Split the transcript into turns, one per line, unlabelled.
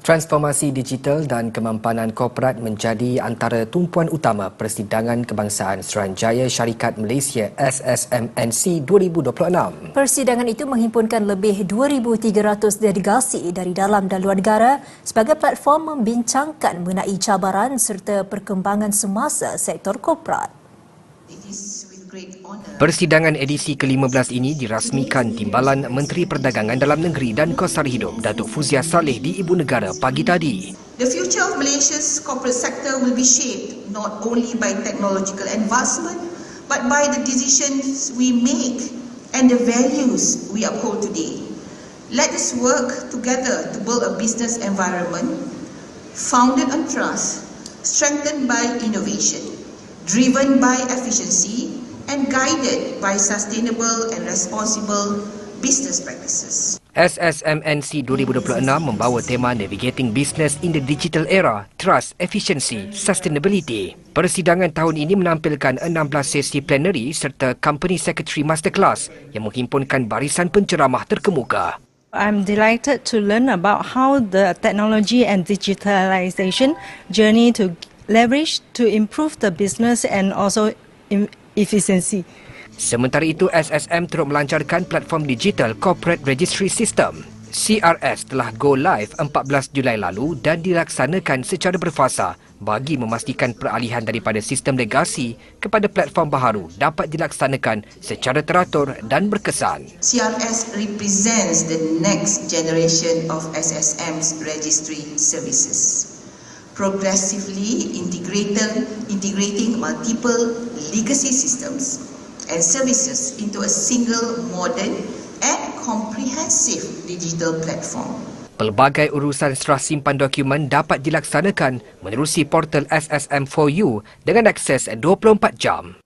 Transformasi digital dan kemampanan korporat menjadi antara tumpuan utama Persidangan Kebangsaan Suruhanjaya Syarikat Malaysia SSMNC 2026.
Persidangan itu menghimpunkan lebih 2,300 delegasi dari dalam dan luar negara sebagai platform membincangkan mengenai cabaran serta perkembangan semasa sektor korporat.
Persidangan edisi ke-15 ini dirasmikan Timbalan Menteri Perdagangan Dalam Negeri dan Kos Sara Hidup Datuk Fuzia Saleh di Ibu Negara pagi tadi.
The future of Malaysia's corporate sector will be shaped not only by technological advancement but by the decisions we make and the values we uphold today. Let us work together to build a business environment founded on trust, strengthened by innovation, driven by efficiency and guided by sustainable and responsible business practices.
SSMNC 2026 membawa tema Navigating Business in the Digital Era, Trust, Efficiency, Sustainability. Persidangan tahun ini menampilkan 16 sesi plenary serta Company Secretary Masterclass yang menghimpunkan barisan penceramah terkemuka.
I'm delighted to learn about how the technology and digitalization journey to leverage to improve the business and also efficiency.
Sementara itu, SSM turut melancarkan platform digital Corporate Registry System. CRS telah go live 14 Julai lalu dan dilaksanakan secara berfasa bagi memastikan peralihan daripada sistem legasi kepada platform baharu dapat dilaksanakan secara teratur dan berkesan.
CRS represents the next generation of SSM's registry services, progressively integrating multiple legacy systems and services into a single modern and comprehensive digital platform.
Pelbagai urusan serah simpan dokumen dapat dilaksanakan menerusi portal SSM4U dengan akses 24 jam.